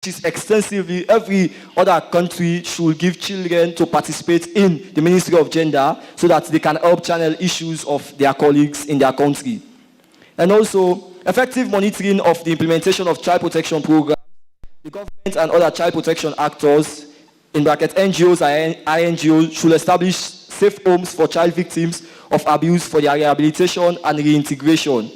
is extensively every other country should give children to participate in the Ministry of Gender so that they can help channel issues of their colleagues in their country. And also, effective monitoring of the implementation of child protection programs. The government and other child protection actors, in bracket NGOs and INGOs, should establish safe homes for child victims of abuse for their rehabilitation and reintegration.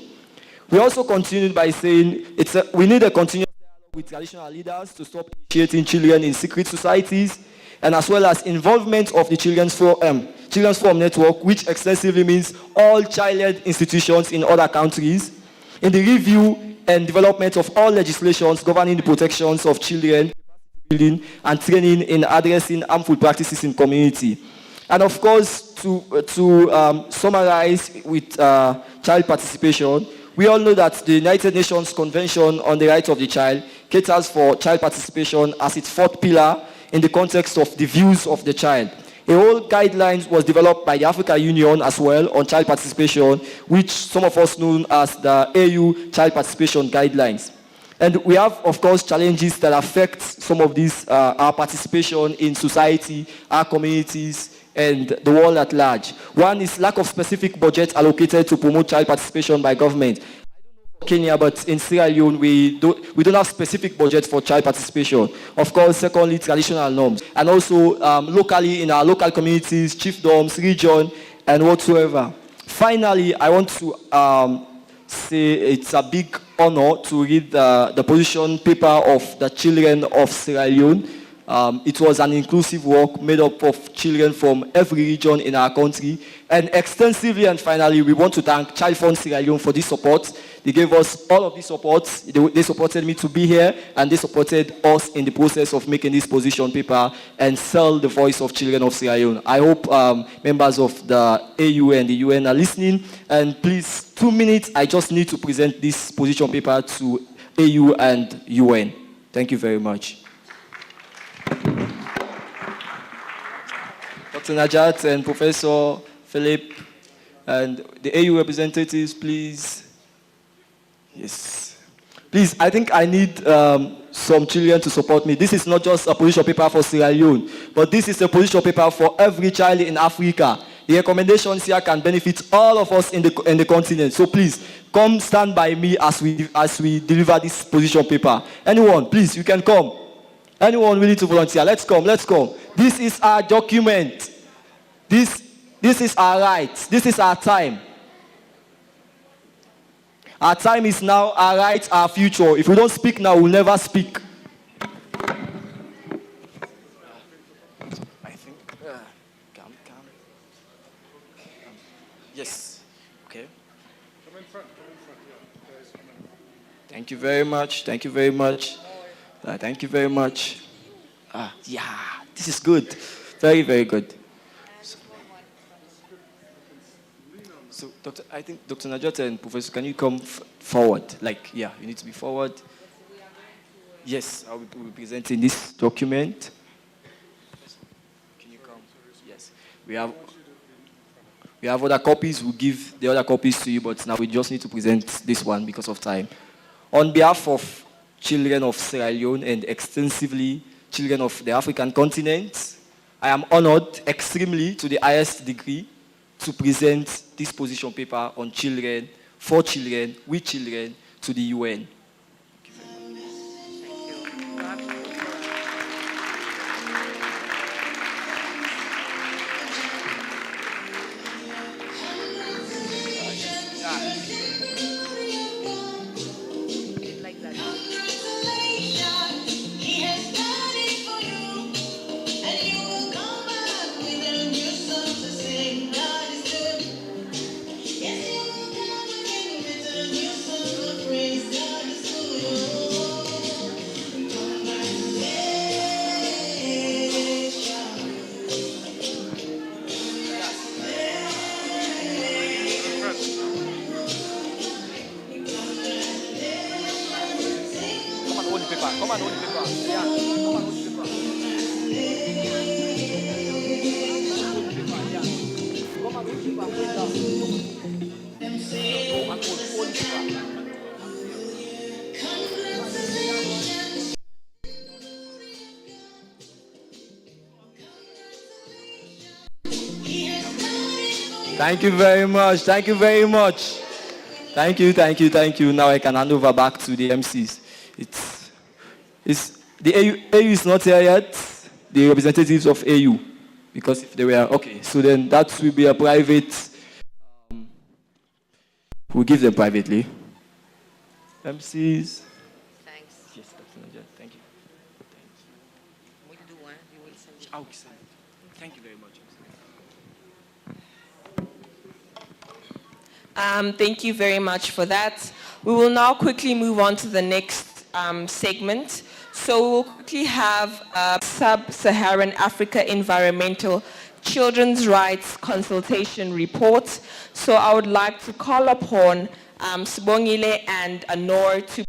We also continued by saying we need a continuous dialogue with traditional leaders to stop initiating children in secret societies, and as well as involvement of the Children's Forum Network, which extensively means all child-led institutions in other countries, in the review and development of all legislations governing the protections of children, building and training in addressing harmful practices in community. And of course, to summarize with child participation, we all know that the United Nations Convention on the Rights of the Child caters for child participation as its fourth pillar in the context of the views of the child. A whole guideline was developed by the African Union as well on child participation, which some of us know as the AU Child Participation Guidelines. And we have, of course, challenges that affect some of these, our participation in society, our communities, and the world at large. One is lack of specific budget allocated to promote child participation by government. I don't know for Kenya, but in Sierra Leone, we don't have specific budget for child participation. Of course, secondly, traditional norms. And also, locally, in our local communities, chiefdoms, region, and whatsoever. Finally, I want to say it's a big honor to read the position paper of the children of Sierra Leone. It was an inclusive work made up of children from every region in our country. And extensively and finally, we want to thank Child Fund Sierra Leone for this support. They gave us all of this support. They supported me to be here, and they supported us in the process of making this position paper and sell the voice of children of Sierra Leone. I hope members of the AU and the UN are listening. And please, 2 minutes, I just need to present this position paper to AU and UN. Thank you very much. Dr. Najat and Professor Philip and the AU representatives, please. Yes. Please, I think I need some children to support me. This is not just a position paper for Sierra Leone, but this is a position paper for every child in Africa. The recommendations here can benefit all of us in the continent. So please, come stand by me as we deliver this position paper. Anyone, please, you can come. Anyone willing to volunteer? Let's come, let's come. This is our document. This is our rights. This is our time. Our time is now, our rights, our future. If we don't speak now, we'll never speak. I think, come. Yes, okay. Come in front, yeah. Thank you very much, thank you very much. Thank you very much. Yeah, this is good. Very, very good. So I think Dr. Najat and Professor, can you come forward? You need to be forward. Yes, I will be presenting this document. Can you come? Yes. We have other copies. We'll give the other copies to you, but now we just need to present this one because of time. On behalf of children of Sierra Leone and extensively children of the African continent, I am honored extremely to the highest degree to present this position paper on children, for children, with children, to the UN. Come on, hold the paper. Yeah, come on, hold the paper. Come on, hold the paper. Thank you very much. Thank you very much. Thank you, thank you, thank you. Now I can hand over back to the MCs. It's the AU is not here yet. The representatives of AU, because if they were okay, so then that will be a private. We'll give them privately. MCs. Thanks. Yes, thank you. We'll do one. You will send it. I'll send it. Thank you very much. Thank you very much for that. We will now quickly move on to the next segment. So we will quickly have a Sub-Saharan Africa Environmental Children's Rights Consultation Report. So I would like to call upon Sibongile and Anor to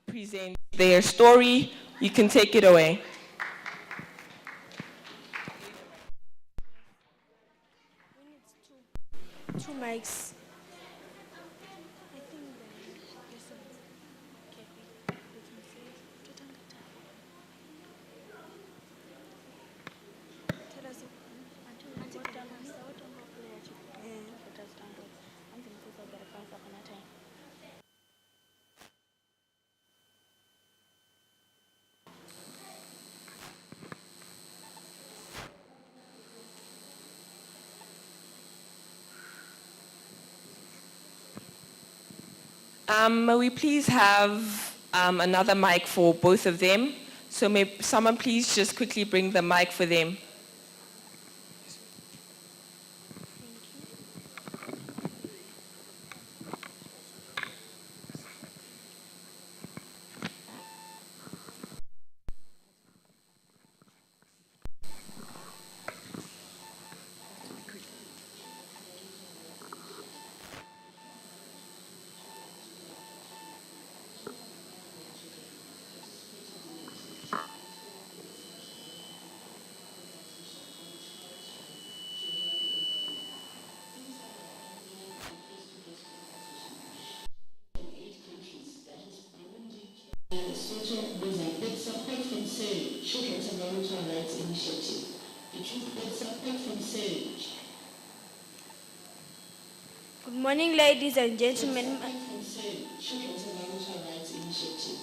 present their story. You can take it away. Two mics. May we please have another mic for both of them? So may someone please just quickly bring the mic for them. Children's Environmental Rights Initiative. Good morning, ladies and gentlemen. Children's Environmental Rights Initiative.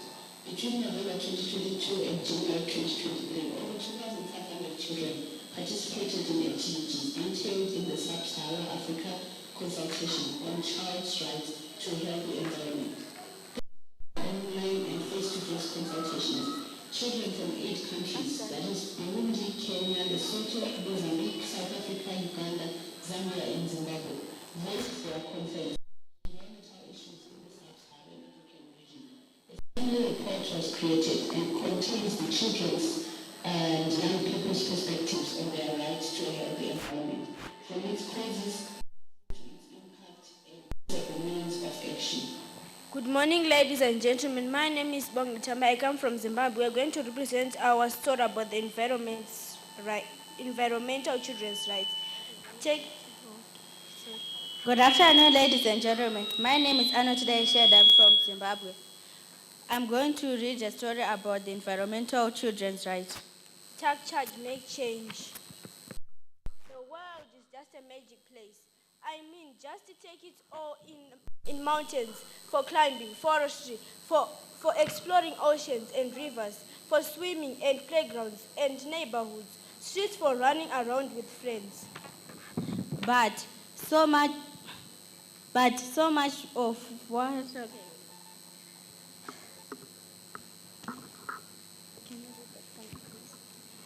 Between November 2022 and July 2023, over 2,500 children participated in activities detailed in the Sub-Saharan Africa consultation on child's rights to a healthy environment. Online and face-to-face consultations. Children from 8 countries, that is Burundi, Kenya, Lesotho, Mozambique, South Africa, Uganda, Zambia, and Zimbabwe, voiced their concerns on environmental issues in the Sub-Saharan African region. A family report was created and contains the children's and young people's perspectives on their rights to a healthy environment, from its causes to its impact and the means of action. Good morning, ladies and gentlemen. My name is Bongitamba. I come from Zimbabwe. We are going to represent our story about the environmental children's rights. Good afternoon, ladies and gentlemen. My name is Anna Today Shed. I'm from Zimbabwe. I'm going to read a story about the environmental children's rights. Take charge, make change. The world is just a magic place. I mean, just to take it all in mountains, for climbing, forestry, for exploring oceans and rivers, for swimming and playgrounds and neighborhoods, streets for running around with friends. But so much of what...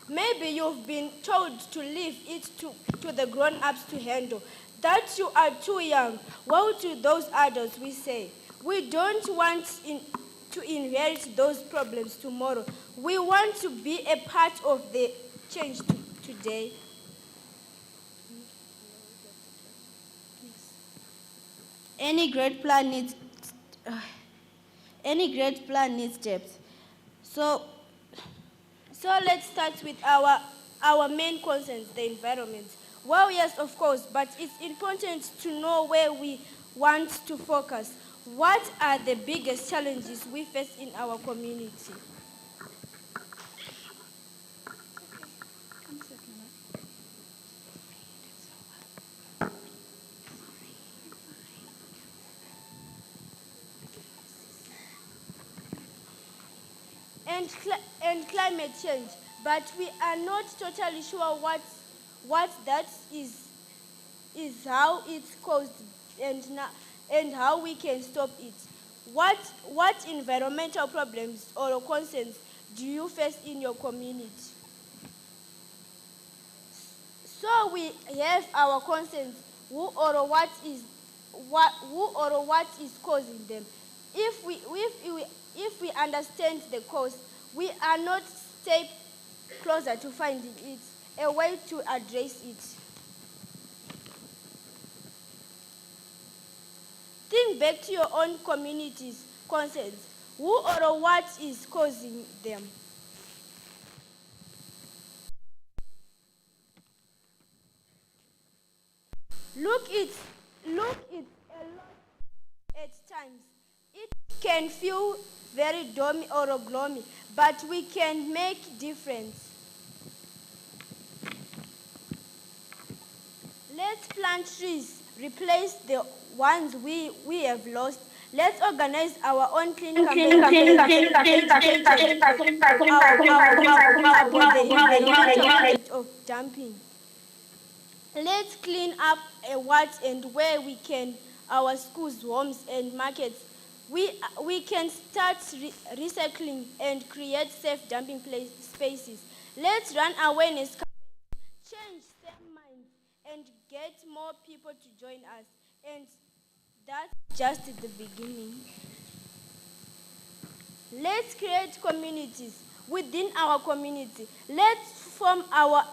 Maybe you've been told to leave it to the grown-ups to handle, that you are too young. Well, to those adults we say, we don't want to inherit those problems tomorrow. We want to be a part of the change today. Any great plan needs steps. So let's start with our main concerns, the environment. Well, yes, of course, but it's important to know where we want to focus. What are the biggest challenges we face in our community? and climate change, but we are not totally sure what that is how it's caused and how we can stop it. What environmental problems or concerns do you face in your community? So we have our concerns, who or what is causing them. If we understand the cause, we are not step closer to finding it, a way to address it. Think back to your own community's concerns. Who or what is causing them? Look it a lot at times. It can feel very gloomy or gloomy, but we can make difference. Let's plant trees, replace the ones we have lost. Let's organize our own clean campaign of dumping. Let's clean up what and where we can, our schools, homes, and markets. We can start recycling and create safe dumping spaces. Let's run awareness campaigns, change same minds, and get more people to join us. And that's just the beginning. Let's create communities within our community. Let's form our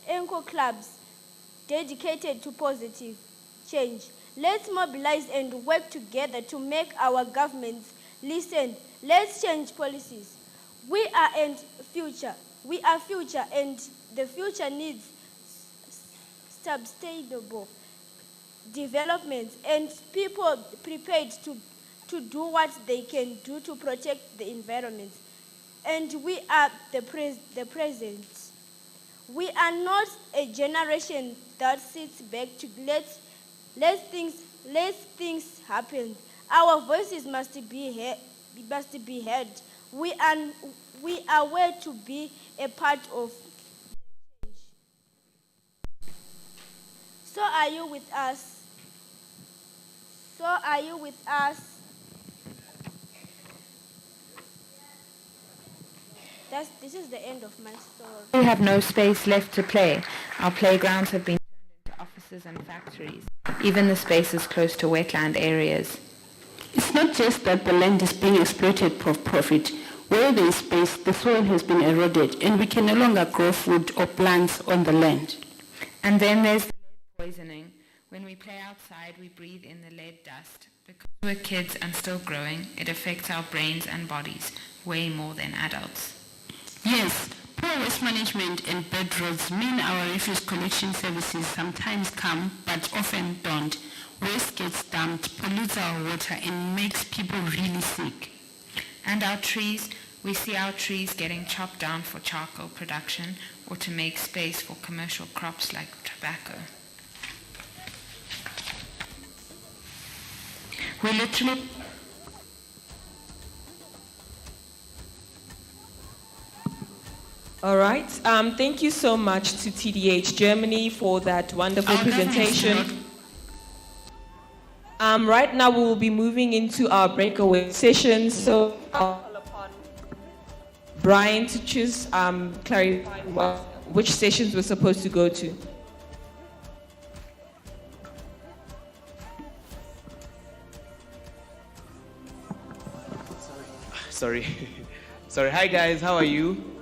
eco clubs dedicated to positive change. Let's mobilize and work together to make our governments listen. Let's change policies. We are future, and the future needs sustainable development and people prepared to do what they can do to protect the environment. And we are the present. We are not a generation that sits back to let things happen. Our voices must be heard. We are where to be a part of change. So are you with us? This is the end of my story. We have no space left to play. Our playgrounds have been turned into offices and factories, even the spaces close to wetland areas. It's not just that the land is being exploited for profit. Where there is space, the soil has been eroded, and we can no longer grow food or plants on the land. And then there's the lead poisoning. When we play outside, we breathe in the lead dust. Because we're kids and still growing, it affects our brains and bodies way more than adults. Yes, poor waste management and bad roads mean our refuse collection services sometimes come, but often don't. Waste gets dumped, pollutes our water, and makes people really sick. And our trees, we see our trees getting chopped down for charcoal production or to make space for commercial crops like tobacco. We literally... All right. Thank you so much to TDH Germany for that wonderful presentation. Right now we will be moving into our breakaway session. So I'll call upon Brian to choose, clarify which sessions we're supposed to go to. Sorry. Hi guys, how are you?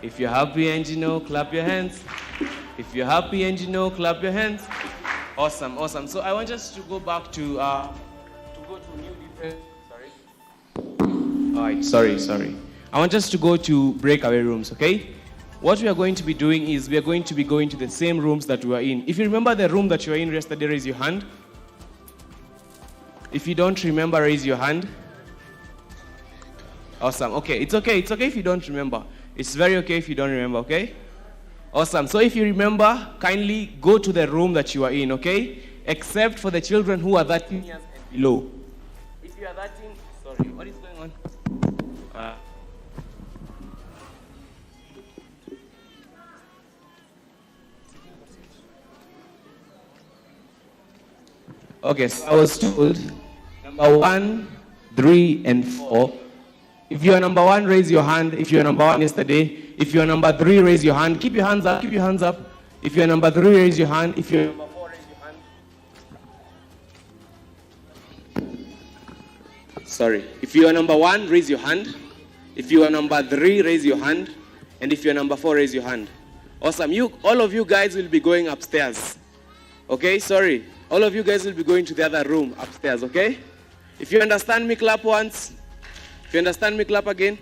If you're happy and you know, clap your hands. If you're happy and you know, clap your hands. Awesome. So I want us to go back to go to new different. All right. Sorry. I want us to go to breakaway rooms. Okay. What we are going to be doing is we are going to be going to the same rooms that we were in. If you remember the room that you were in yesterday, raise your hand. If you don't remember, raise your hand. Awesome. Okay. It's okay if you don't remember. It's very okay if you don't remember. Okay. Awesome. So if you remember, kindly go to the room that you are in, okay? Except for the children who are 13 years and below. If you are 13, sorry, what is going on? Okay, so I was told number 1, 3, and 4. If you are number 1, raise your hand. If you are number 1 yesterday. If you are number 3, raise your hand. Keep your hands up. Keep your hands up. If you are number 3, raise your hand. If you are number 4, raise your hand. Sorry. If you are number 1, raise your hand. If you are number 3, raise your hand. And if you are number 4, raise your hand. Awesome. All of you guys will be going upstairs. Okay? Sorry. All of you guys will be going to the other room upstairs, okay? If you understand me, clap once. If you understand me, clap again.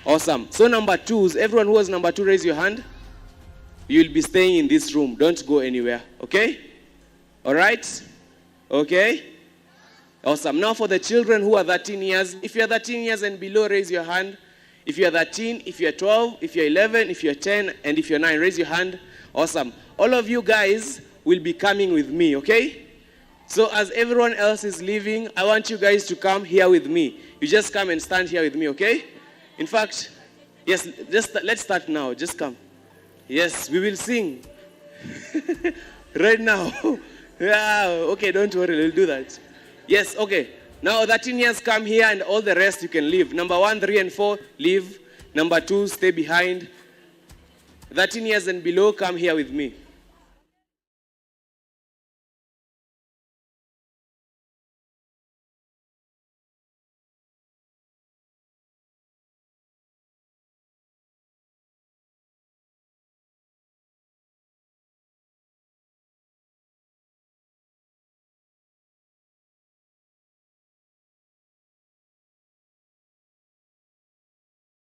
Awesome. So number 2s, everyone who was number 2, raise your hand. You'll be staying in this room. Don't go anywhere, okay? All right? Okay? Awesome. Now for the children who are 13 years. If you're 13 years and below, raise your hand. If you're 13, if you're 12, if you're 11, if you're 10, and if you're 9, raise your hand. Awesome. All of you guys will be coming with me, okay? So as everyone else is leaving, I want you guys to come here with me. You just come and stand here with me, okay? In fact, yes, let's start now. Just come. Yes, we will sing. Right now. Yeah, okay, don't worry, we'll do that. Yes, okay. Now 13 years, come here, and all the rest you can leave. Number 1, 3, and 4, leave. Number 2, stay behind. 13 years and below, come here with me.